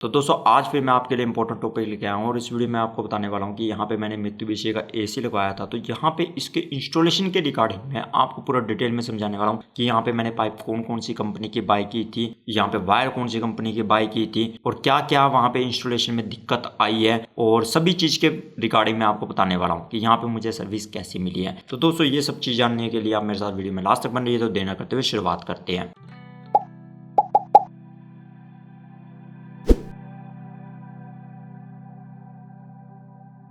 तो दोस्तों आज फिर मैं आपके लिए इंपॉर्टेंट टॉपिक लेके आया हूँ और इस वीडियो में आपको बताने वाला हूँ कि यहाँ पे मैंने मित्सुबिशी का एसी लगवाया था। तो यहाँ पे इसके इंस्टॉलेशन के रिगार्डिंग मैं आपको पूरा डिटेल में समझाने वाला हूँ कि यहाँ पे मैंने पाइप कौन कौन सी कंपनी की बाय की थी, यहाँ पे वायर कौन सी कंपनी की बाय की थी और क्या क्या वहाँ पे इंस्टॉलेशन में दिक्कत आई है और सभी चीज़ के रिगार्डिंग मैं आपको बताने वाला हूँ कि यहाँ पे मुझे सर्विस कैसी मिली है। तो दोस्तों ये सब चीज़ जानने के लिए आप मेरे साथ वीडियो में लास्ट तक बन रही है। तो देना करते हुए शुरुआत करते हैं।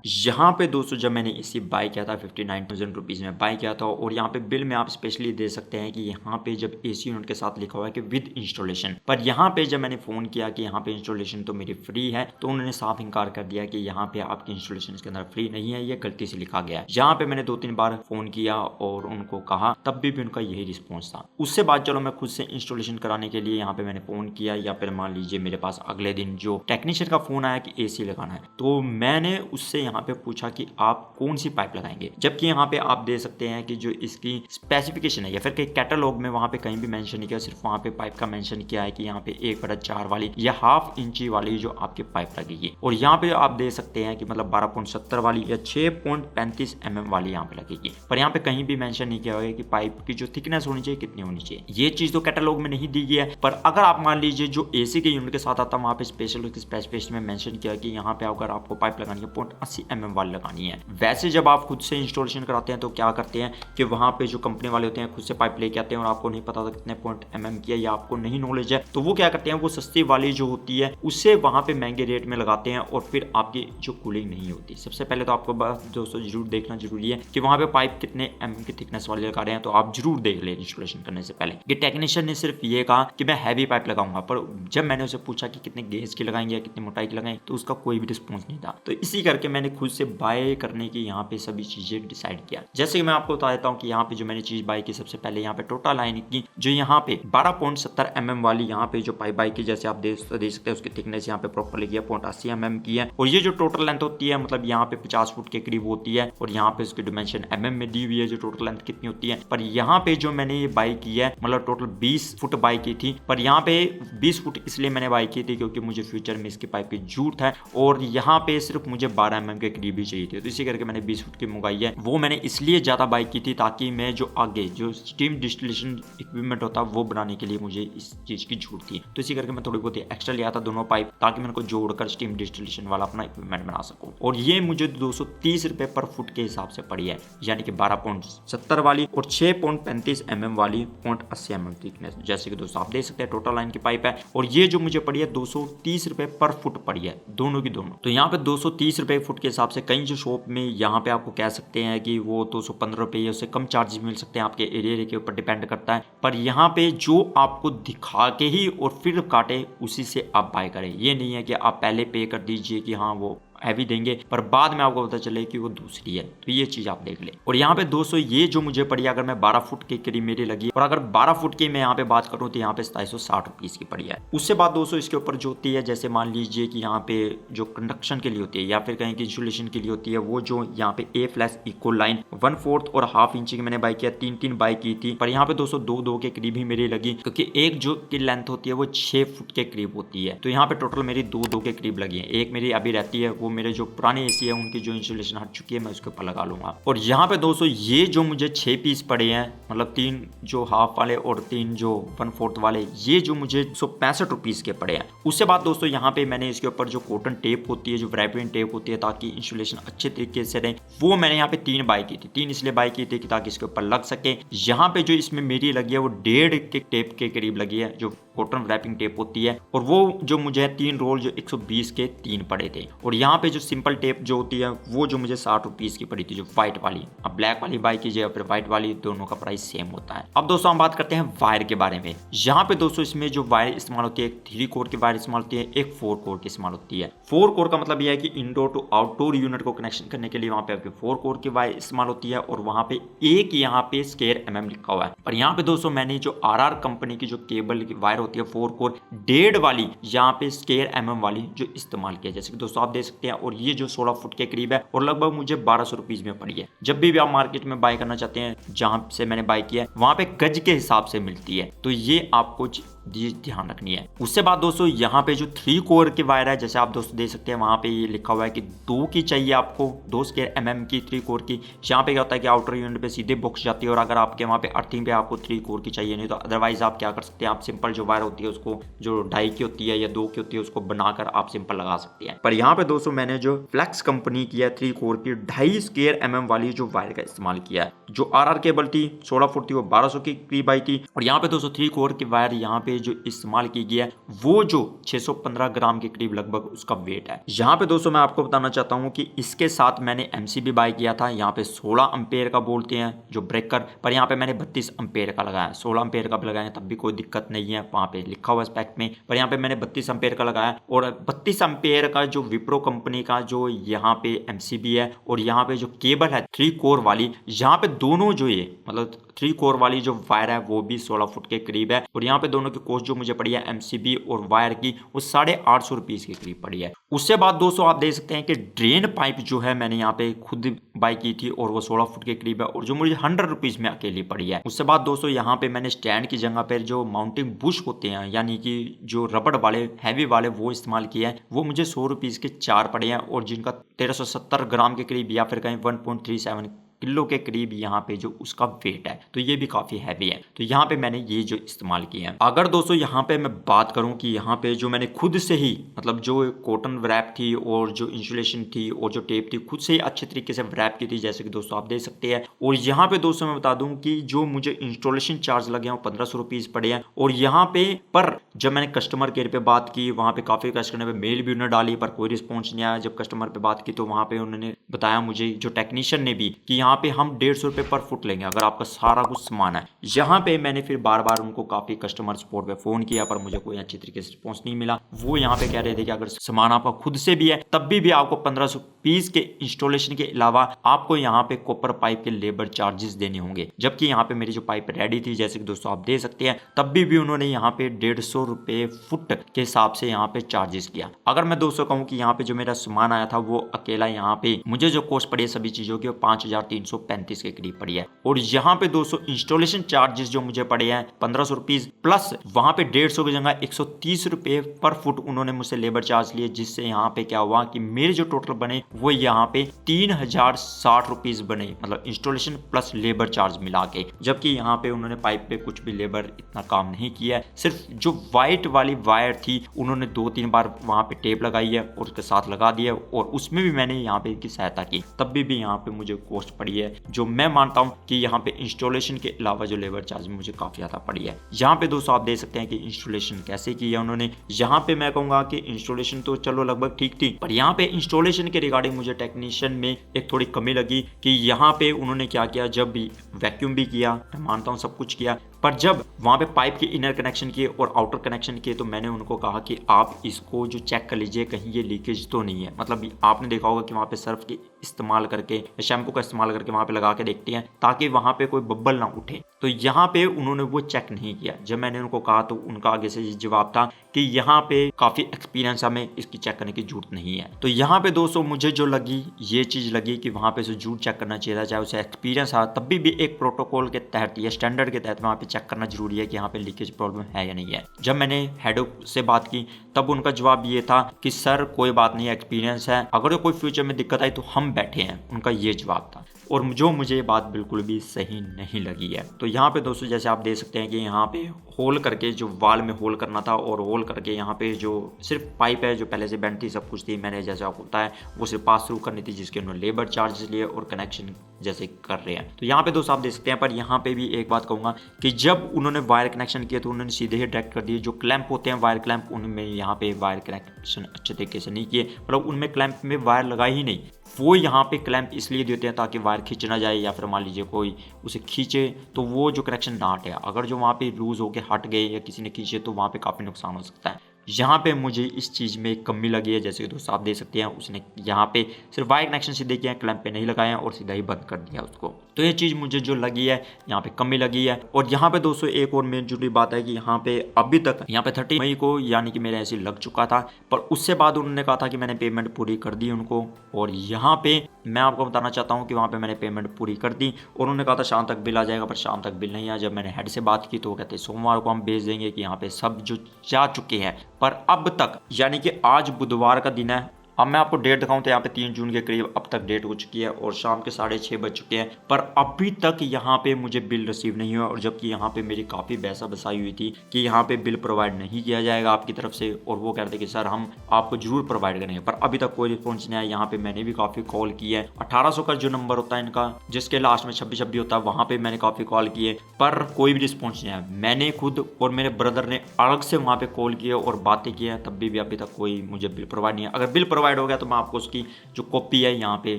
यहाँ पे दोस्तों जब मैंने इसी बाय किया था 59,000 रुपीज़ में बाय किया था और यहाँ पे बिल में आप स्पेशली दे सकते हैं कि यहाँ पे जब एसी यूनिट के साथ लिखा हुआ है कि विद इंस्टॉलेशन, पर यहाँ पे जब मैंने फ़ोन किया कि यहाँ पे इंस्टॉलेशन तो मेरी फ्री है तो उन्होंने साफ इनकार कर दिया कि यहाँ पे आपकी इंस्टॉलेशन इसके अंदर फ्री नहीं है, ये गलती से लिखा गया है। यहाँ पे मैंने 2-3 बार फ़ोन किया और उनको कहा, तब भी उनका यही रिस्पॉन्स था। उससे बाद चलो मैं खुद से इंस्टॉलेशन कराने के लिए यहाँ पे मैंने फ़ोन किया या फिर मान लीजिए मेरे पास अगले दिन जो टेक्नीशियन का फ़ोन आया कि एसी लगाना है, तो मैंने उससे यहाँ पे पूछा कि आप कौन सी पाइप लगाएंगे। जबकि यहाँ पे आप दे सकते हैं कि जो इसकी स्पेसिफिकेशन है या फिर कैटलॉग में वहाँ पे कहीं भी मेंशन नहीं किया, सिर्फ वहाँ पे पाइप का मेंशन किया है कि यहाँ पे 1/4 वाली या 1/2 इंची वाली जो आपकी पाइप लगेगी। और यहाँ पे आप दे सकते हैं कि मतलब 12.70 वाली या 6.35 mm वाली यहाँ पे लगेगी। पर यहाँ पे कहीं भी मेंशन नहीं किया हुआ कि पाइप की जो थिकनेस होनी चाहिए कितनी होनी चाहिए। ये चीज तो कैटलॉग में नहीं दी गई है। पर अगर आप मान लीजिए जो एसी के यूनिट के साथ आता है वहाँ पे स्पेशल उसकी स्पेसिफिकेशन में मेंशन किया कि यहाँ पे अगर आपको पाइप लगानी है 0.80 mm वाली लगानी है। वैसे जब आप खुद से इंस्टॉलेशन कराते हैं तो क्या करते हैं कि वहाँ पे जो कंपनी वाले होते हैं खुद से पाइप लेके आते हैं और आपको नहीं पता था कितने mm की है या आपको नहीं नॉलेज है, तो वो क्या करते हैं वो सस्ती वाली जो होती है उससे वहाँ पे महंगे रेट में लगाते हैं और फिर आपकी जो कूलिंग नहीं होती। सबसे पहले तो आपको दोस्तों जरूर देखना जरूरी है कि वहाँ पे पाइप कितने mm की थिकनेस वाली लगा रहे हैं। तो आप जरूर देख लें इंस्टॉलेशन करने से पहले। कि टेक्नीशियन ने सिर्फ ये कहा कि मैं हैवी पाइप लगाऊंगा, पर जब मैंने उसे पूछा कि कितने गेज की लगाएंगे या कितनी मोटाई की लगाएंगे तो उसका कोई भी रिस्पॉन्स नहीं था। तो इसी करके मैंने खुद से बाय करने की यहाँ पे सभी चीजें डिसाइड किया। जैसे कि मैं आपको बता देता हूँ कि यहाँ पे जो मैंने चीज बाय की, सबसे पहले यहाँ पे टोटल लाइन की जो यहाँ पे 12.70 mm वाली यहाँ पे जो पाइप बाय की, जैसे आप देख सकते हैं उसकी थिकनेस यहाँ पे प्रॉपर लिखी है 0.80 mm की है। और ये जो टोटल लेंथ होती है मतलब यहाँ पे 50 फुट के करीब होती है और यहाँ पे उसकी डिमेंशन mm में दी हुई है जो टोटल लेंथ कितनी होती है। पर यहाँ पे जो मैंने ये बाय की है मतलब टोटल 20 फुट बाय की थी, पर यहाँ पे 20 फुट इसलिए मैंने बाय की थी क्योंकि मुझे फ्यूचर में इसकी पाइप की जरूरत है और यहाँ पे सिर्फ मुझे 12 mm के करीब ही चाहिए थी। तो इसी करके मैंने 20 फुट की मंगाई है। वो मैंने इसलिए ज्यादा बाय की थी ताकि मैं जो आगे जो स्टीम डिस्टिलेशन इक्विपमेंट होता है वो बनाने के लिए मुझे इस चीज की जरूरत थी। तो इसी करके मैं थोड़ी बहुत एक्स्ट्रा लिया था दोनों पाइप ताकि मैं उनको जोड़कर स्टीम डिस्टिलेशन वाला अपना इक्विपमेंट बना सकूं। और ये मुझे 230 रुपए पर फुट के हिसाब से पड़ी है, यानी कि 12.70 वाली और 6.35 mm वाली 0.80 mm थिकनेस। जैसे कि दोस्तों आप देख सकते हैं टोटल लाइन की पाइप है और ये जो मुझे पड़ी है 230 रुपए पर फुट पड़ी है दोनों की दोनों। तो यहाँ पे 230 रुपए फुट के हिसाब से कई जो शॉप में यहाँ पे आपको कह सकते हैं कि वो 215 रुपए या उससे कम चार्जेस मिल सकते हैं, आपके एरिया के ऊपर डिपेंड करता है। पर यहाँ पे जो आपको दिखा के ही और फिर काटे उसी से आप बाय करें। ये नहीं है कि आप पहले पे कर दीजिए कि हाँ वो हैवी देंगे पर बाद में आपको पता चले कि वो दूसरी है। तो ये चीज आप देख ले। और यहाँ पे दोस्तों ये जो मुझे पड़ी अगर मैं 12 फुट के करीब मेरी लगी और अगर 12 फुट की मैं यहाँ पे बात करूँ तो यहाँ पे 2760 रुपीज की पड़ी है। उससे बाद दोस्तों इसके ऊपर जो होती है जैसे मान लीजिए कि यहाँ पे जो कंडक्शन के लिए होती है या फिर कहीं की इंसुलेशन के लिए होती है वो जो यहाँ पे ए फ्लैश इक्वल लाइन 1/4 और 1/2 इंची की मैंने बाय किया, 3 बाय की थी। पर यहाँ पे दोस्तों 2 के करीब ही मेरी लगी क्योंकि एक जो की लेंथ होती है वो 6 फुट के करीब होती है। तो यहाँ पे टोटल मेरी 2 के करीब लगी है। एक मेरी अभी रहती है वो मेरे जो पुराने एसी है उनकी जो इंसुलेशन हट चुकी है मैं उसके ऊपर लगा लूंगा। और यहाँ पे दोस्तों ये जो मुझे 6 पीस पड़े हैं मतलब 3 जो हाफ वाले और 3 जो 1/4 वाले, ये जो मुझे 165 रुपीज के पड़े हैं। उससे बाद दोस्तों यहाँ पे मैंने इसके ऊपर जो कॉटन टेप होती है जो व्राइपिंग टेप होती है ताकि इंसुलेशन अच्छे तरीके से रहे, वो मैंने यहाँ पे 3 बाय की थी। 3 इसलिए बाय की थी कि ताकि इसके ऊपर लग सके। यहाँ पे जो इसमें मेरी लगी है वो 1.5 के टेप के करीब लगी है जो कॉटन व्रैपिंग टेप होती है और वो जो मुझे 3 रोल जो 120 के 3 पड़े थे। और यहाँ पे जो सिंपल टेप जो होती है वो जो मुझे 60 रुपीज की पड़ी थी जो व्हाइट वाली। अब ब्लैक वाली बाय कीजिए फिर व्हाइट वाली, दोनों का प्राइस सेम होता है। अब दोस्तों हम बात करते हैं वायर के बारे में। यहाँ पे दोस्तों इसमें जो वायर इस्तेमाल होती है एक 3 कोर की वायर इस्तेमाल होती है, एक 4 कोर की इस्तेमाल होती है। 4 कोर का मतलब यह है कि इंडोर टू आउटडोर यूनिट को कनेक्शन करने के लिए वहां पे आपकी 4 कोर की वायर इस्तेमाल होती है और वहां पे एक यहाँ पे स्क्वायर mm लिखा हुआ है। और यहाँ पे दोस्तों मैंने जो RR कंपनी की जो केबल की वायर होती है 4 कोर 1.5 वाली यहाँ पे स्क्वायर mm वाली जो इस्तेमाल किया, जैसे कि दोस्तों आप देख सकते हैं। और ये जो 16 फुट के करीब है और लगभग मुझे 1200 रुपीज में पड़ी है। जब भी आप मार्केट में बाय करना चाहते हैं जहां से मैंने बाय किया है वहां पे गज के हिसाब से मिलती है। तो ये आपको ध्यान रखनी है। उससे बाद दोस्तों यहाँ पे जो 3 कोर की वायर है, जैसे आप दोस्तों देख सकते हैं वहाँ पे ये लिखा हुआ है कि 2 की चाहिए आपको, 2 स्क्वायर mm की 3 कोर की। यहाँ पे क्या होता है कि आउटर यूनिट पे सीधे बॉक्स जाती है, और अगर आपके वहाँ पे अर्थिंग पे आपको 3 कोर की चाहिए, नहीं तो अदरवाइज आप क्या कर सकते हैं, आप सिंपल जो वायर होती है उसको, जो ढाई की होती है या 2 की होती है, उसको बनाकर आप सिंपल लगा सकते हैं। पर यहाँ पे दोस्तों मैंने जो फ्लेक्स कंपनी की है 3 कोर की 2.5 स्क्वायर mm वाली जो वायर का इस्तेमाल किया है। जो RR केबल थी 16 फुट थी, वो 1200 की करीब आई थी। और यहाँ पे दोस्तों 3 कोर की वायर यहाँ पे जो इस्तेमाल की गई है वो जो 615 ग्राम के करीब लगभग उसका वेट है। यहाँ पे दोस्तों मैं आपको बताना चाहता हूँ कि इसके साथ मैंने MCB बाय किया था। यहाँ पे 16 एम्पेयर का बोलते हैं जो ब्रेकर, पर यहाँ पे मैंने 32 एम्पेयर का लगाया। 16 एम्पेयर का भी लगाया तब भी कोई दिक्कत नहीं है, वहाँ पे लिखा हुआ स्पेक में, पर यहाँ पे मैंने 32 एम्पेयर का लगाया। और 32 एम्पेयर का जो विप्रो कंपनी का जो यहाँ पे MCB है, और यहाँ पे जो केबल है 3 कोर वाली, यहाँ पे दोनों जो ये मतलब 3 कोर वाली जो वायर है वो भी 16 फुट के करीब है। और यहाँ पे दोनों की कॉस्ट जो मुझे पड़ी है MCB और वायर की, वो 850 रुपीज के करीब पड़ी है। उससे बाद दोस्तों आप देख सकते हैं कि ड्रेन पाइप जो है मैंने यहाँ पे खुद बाय की थी, और वो 16 फुट के करीब है, और जो मुझे 100 रुपीज में अकेली पड़ी है। उससे बाद दोस्तों यहाँ पे मैंने स्टैंड की जगह पर जो माउंटिंग बुश होते हैं, यानी कि जो रबड़ वाले हैवी वाले, वो इस्तेमाल किया है। वो मुझे 100 रुपीज के 4 पड़े हैं, और जिनका 1370 ग्राम के करीब या फिर कहीं 1.37 किलो के करीब यहाँ पे जो उसका वेट है, तो ये भी काफी हैवी है। तो यहाँ पे मैंने ये जो इस्तेमाल किए हैं। अगर दोस्तों यहाँ पे मैं बात करूँ कि यहाँ पे जो मैंने खुद से ही मतलब जो कॉटन रैप थी और जो इंसुलेशन थी और जो टेप थी, खुद से ही अच्छे तरीके से रैप की थी, जैसे कि दोस्तों आप देख सकते हैं। और यहाँ पे दोस्तों मैं बता दूं कि जो मुझे इंस्टॉलेशन चार्ज लगे हैं वो 1500 रुपीज पड़े हैं। और यहाँ पे पर जब मैंने कस्टमर केयर पे बात की, वहाँ पे काफी कस्टमर पे मेल भी उन्होंने डाली, पर कोई रिस्पॉन्स नहीं आया। जब कस्टमर पे बात की तो वहाँ पे उन्होंने बताया मुझे, जो टेक्नीशियन ने भी, कि यहाँ पे हम 150 रुपए पर फुट लेंगे अगर आपका सारा कुछ सामान है। यहाँ पे मैंने फिर बार बार उनको काफी कस्टमर सपोर्ट पे फोन किया, पर मुझे कोई अच्छी तरीके से रिस्पॉन्स नहीं मिला। वो यहाँ पे कह रहे थे कि अगर सामान आपका खुद से भी है तब भी आपको 1500 पीस के इंस्टॉलेशन के अलावा आपको यहाँ पे कॉपर पाइप के लेबर चार्जेस देने होंगे। जबकि यहाँ पे मेरी जो पाइप रेडी थी, जैसे कि दोस्तों आप देख सकते हैं, तब भी उन्होंने यहाँ पे 150 रुपए फुट के हिसाब से यहाँ पे चार्जेस किया। अगर मैं दोस्तों कहूँ कि यहाँ पे जो मेरा सामान आया था वो अकेला यहाँ पे मुझे जो कॉस्ट पड़ी है सभी चीजों की, 5335 के करीब पड़ी है। और यहाँ पे दोस्तों इंस्टॉलेशन चार्जेस जो मुझे पड़े हैं 1500 रुपीज, प्लस वहां पे 150 की जगह 130 रुपए पर फुट उन्होंने मुझसे लेबर चार्ज लिए, जिससे यहाँ पे क्या हुआ कि मेरे जो टोटल बने वो यहाँ पे 3060 रुपीज बने, मतलब इंस्टॉलेशन प्लस लेबर चार्ज मिला के। जबकि यहाँ पे उन्होंने पाइप पे कुछ भी लेबर इतना काम नहीं किया है, सिर्फ जो व्हाइट वाली वायर थी उन्होंने 2-3 बार वहां पे टेप लगाई है और उसके साथ लगा दिया, और उसमें भी मैंने यहाँ पे इनकी सहायता की, तब भी यहाँ पे मुझे कॉस्ट पड़ी है, जो मैं मानता हूँ कि यहाँ पे इंस्टॉलेशन के अलावा जो लेबर चार्ज मुझे काफी ज्यादा पड़ी है। यहाँ पे दोस्तों आप देख सकते हैं कि इंस्टॉलेशन कैसे किया उन्होंने। यहाँ पे मैं कहूंगा कि इंस्टॉलेशन तो चलो लगभग ठीक थी, पर यहाँ पे इंस्टॉलेशन के रिगार्डिंग मुझे टेक्नीशियन में एक थोड़ी कमी लगी कि यहाँ पे उन्होंने क्या किया, जब भी वैक्यूम भी किया, मैं मानता हूँ सब कुछ किया, पर जब वहां पे पाइप के इनर कनेक्शन किए और आउटर कनेक्शन किए तो मैंने उनको कहा कि आप इसको जो चेक कर लीजिए कहीं ये लीकेज तो नहीं है। मतलब आपने देखा होगा कि वहां पे सर्फ के इस्तेमाल करके या शैम्पू का इस्तेमाल करके वहां पे लगा के देखते हैं ताकि वहां पे कोई बब्बल ना उठे, तो यहाँ पे उन्होंने वो चेक नहीं किया। जब मैंने उनको कहा तो उनका आगे से जवाब था कि यहाँ पे काफी एक्सपीरियंस, हमें इसकी चेक करने की जरूरत नहीं है। तो यहाँ पे दोस्तों मुझे जो लगी ये चीज लगी कि वहां पे जरूर चेक करना चाहिए था, चाहे उसे एक्सपीरियंस आ, तब भी एक प्रोटोकॉल के तहत या स्टैंडर्ड के तहत वहां पे चेक करना जरूरी है कि यहाँ पे लीकेज प्रॉब्लम है या नहीं है। जब मैंने हेड से बात की तब उनका जवाब ये था कि सर कोई बात नहीं, एक्सपीरियंस है, अगर कोई फ्यूचर में दिक्कत आई तो हम बैठे हैं, उनका ये जवाब था। और जो मुझे ये बात बिल्कुल भी सही नहीं लगी है। तो यहाँ पे दोस्तों जैसे आप देख सकते हैं कि यहाँ पे होल करके जो वाल में होल करना था, और होल करके यहाँ पे जो सिर्फ पाइप है जो पहले से बैंड थी, सब कुछ थी, मैंने जैसा होता है वो सिर्फ पास थ्रू करनी थी, जिसके उन्होंने लेबर चार्जेस लिए और कनेक्शन जैसे कर रहे हैं। तो यहाँ पे दोस्तों आप देख सकते हैं। पर यहाँ पे भी एक बात कहूंगा कि जब उन्होंने वायर कनेक्शन किया तो उन्होंने सीधे ही डायरेक्ट कर दिए। जो क्लैंप होते हैं वायर क्लैंप, उनमें यहाँ पे वायर कनेक्शन अच्छे तरीके से नहीं किए, मतलब उनमें क्लैंप में वायर लगाई ही नहीं। वो यहाँ पे क्लैंप इसलिए देते हैं ताकि वायर खींच ना जाए, या फिर मान लीजिए कोई उसे खींचे तो वो जो कनेक्शन ना हटे। अगर जो वहाँ पे लूज होके हट गए या किसी ने खींचे तो वहाँ पे काफ़ी नुकसान हो सकता है। यहाँ पे मुझे इस चीज़ में कमी लगी है। जैसे कि दोस्तों आप देख सकते हैं उसने यहाँ पे सिर्फ वायर कनेक्शन सीधे किया, क्लैंप पे नहीं लगाया और सीधा ही बंद कर दिया उसको। तो ये चीज़ मुझे जो लगी है यहाँ पे कमी लगी है। और यहाँ पे दोस्तों एक और मेन जुड़ी बात है कि यहाँ पे अभी तक यहाँ पे 30 मई को यानी कि मेरे ऐसे लग चुका था, पर उससे बाद उन्होंने कहा था कि मैंने पेमेंट पूरी कर दी उनको। और यहाँ पे मैं आपको बताना चाहता हूँ कि वहाँ पे मैंने पेमेंट पूरी कर दी और उन्होंने कहा था शाम तक बिल आ जाएगा, पर शाम तक बिल नहीं आया। जब मैंने हेड से बात की तो वो कहते सोमवार को हम भेज देंगे कि यहाँ पे सब जो जा चुके हैं, पर अब तक यानी कि आज बुधवार का दिन है। अब मैं आपको डेट दिखाऊं तो यहाँ पे 3 जून के करीब अब तक डेट हो चुकी है और शाम के 6:30 बज चुके हैं, पर अभी तक यहाँ पे मुझे बिल रिसीव नहीं हुआ। और जबकि यहाँ पे मेरी काफ़ी पैसा बसाई हुई थी कि यहाँ पे बिल प्रोवाइड नहीं किया जाएगा आपकी तरफ से, और वो कह रहे थे कि सर हम आपको जरूर प्रोवाइड करेंगे, पर अभी तक कोई रिस्पॉन्स नहीं आया। यहाँ पे मैंने भी काफ़ी कॉल की है। 1800 का जो नंबर होता है इनका जिसके लास्ट में 26 होता है, वहाँ पे मैंने काफ़ी कॉल किए पर कोई भी रिस्पॉन्स नहीं आया। मैंने खुद और मेरे ब्रदर ने अलग से वहाँ पे कॉल किए और बातें की है, तब भी अभी तक कोई मुझे बिल प्रोवाइड नहीं है। अगर बिल प्रोवाइड हो गया तो मैं आपको की जो कॉपी है यहाँ पे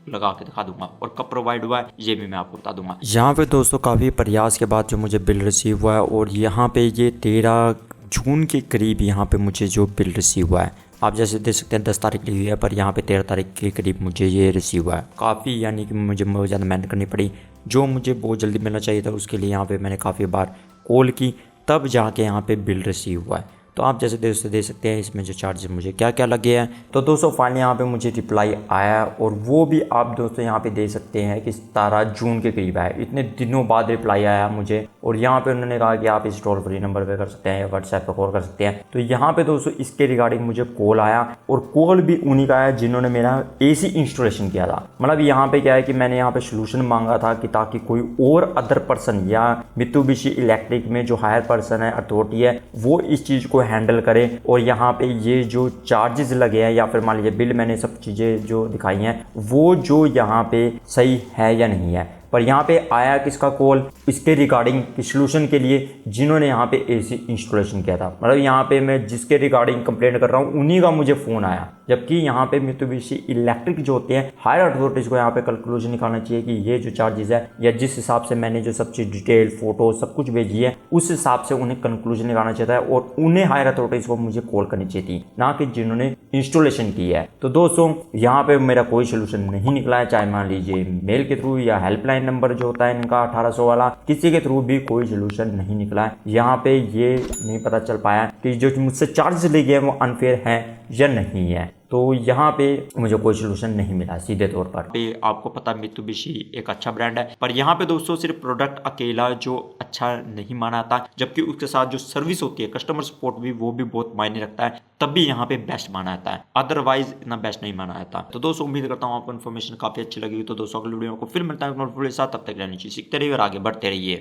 लगा के दिखा दूंगा, और कब प्रोवाइड हुआ है ये भी मैं आपको बता दूंगा। यहाँ पे दोस्तों काफ़ी प्रयास के बाद जो मुझे बिल रिसीव हुआ है, और यहाँ पे ये 13 जून के करीब यहाँ पे मुझे जो बिल रिसीव हुआ है, आप जैसे देख सकते हैं 10 तारीख ली हुई है, पर यहाँ पे 13 तारीख के करीब मुझे ये रिसीव हुआ है। काफ़ी यानी कि मुझे बहुत ज़्यादा मेहनत करनी पड़ी, जो मुझे बहुत जल्दी मिलना चाहिए था उसके लिए यहाँ पे मैंने काफ़ी बार कॉल की, तब जाके यहाँ पे बिल रिसीव हुआ है। तो आप जैसे देख सकते हैं इसमें जो चार्जेस मुझे क्या क्या लगे हैं। तो दोस्तों फाइनली यहाँ पे मुझे रिप्लाई आया, और वो भी आप दोस्तों यहाँ पे देख सकते हैं कि 17 जून के करीब आया। इतने दिनों बाद रिप्लाई आया मुझे, और यहाँ पे उन्होंने कहा कि आप इस टोल फ्री नंबर पे कर सकते हैं या व्हाट्सएप पे कॉल कर सकते हैं। तो यहाँ पे दोस्तों इसके रिगार्डिंग मुझे कॉल आया, और कॉल भी उन्हीं का आया जिन्होंने मेरा AC इंस्टॉलेशन किया था। मतलब यहाँ पे क्या है कि मैंने यहाँ पे सोल्यूशन मांगा था कि ताकि कोई और अदर पर्सन या मित्सुबिशी इलेक्ट्रिक में जो हायर पर्सन है, अथॉरिटी है, वो इस चीज़ को हैंडल करे। और यहाँ पे ये जो चार्जेस लगे हैं या फिर मान लीजिए बिल मैंने सब चीज़ें जो दिखाई हैं वो जो यहाँ पे सही है या नहीं है। पर यहाँ पे आया किसका कॉल, इसके रिगार्डिंग सोल्यूशन के लिए जिन्होंने यहाँ पे AC इंस्टॉलेशन किया था। मतलब यहाँ पे मैं जिसके रिगार्डिंग कंप्लेंट कर रहा हूँ उन्हीं का मुझे फ़ोन आया। जबकि यहाँ पे मित्सुबिशी इलेक्ट्रिक जो होते हैं हायर अथॉरिटीज़ को यहाँ पे कंक्लूजन निकालना चाहिए कि ये जो चार्जेस है या जिस हिसाब से मैंने जो सब चीज़ डिटेल फोटो सब कुछ भेजी है उस हिसाब से उन्हें कंक्लूजन निकालना चाहिए था, और उन्हें हायर अथॉरिटीज़ को मुझे कॉल करनी चाहिए थी, ना कि जिन्होंने इंस्टॉलेशन की है। तो दोस्तों यहाँ पे मेरा कोई सोल्यूशन नहीं निकला है, चाहे मान लीजिए मेल के थ्रू या हेल्पलाइन नंबर जो होता है इनका 1800 वाला, किसी के थ्रू भी कोई सोल्यूशन नहीं निकला है। यहाँ पे ये नहीं पता चल पाया कि जो मुझसे चार्ज लिए गए वो अनफेयर है या नहीं है। तो यहाँ पे मुझे कोई सोल्यूशन नहीं मिला सीधे तौर पर। पे आपको पता मित्सुबिशी एक अच्छा ब्रांड है, पर यहाँ पे दोस्तों सिर्फ प्रोडक्ट अकेला जो अच्छा नहीं माना जाता, जबकि उसके साथ जो सर्विस होती है कस्टमर सपोर्ट भी वो भी बहुत मायने रखता है, तब भी यहाँ पे बेस्ट माना जाता है, अदरवाइज इतना बेस्ट नहीं माना जाता। तो दोस्तों उम्मीद करता हूँ आपको इन्फॉर्मेशन काफी अच्छी लगी। तो दोस्तों अगली वीडियो को फिर मिलता है, तब तक रहनी चाहिए, सीखते रहिए और आगे बढ़ते रहिए।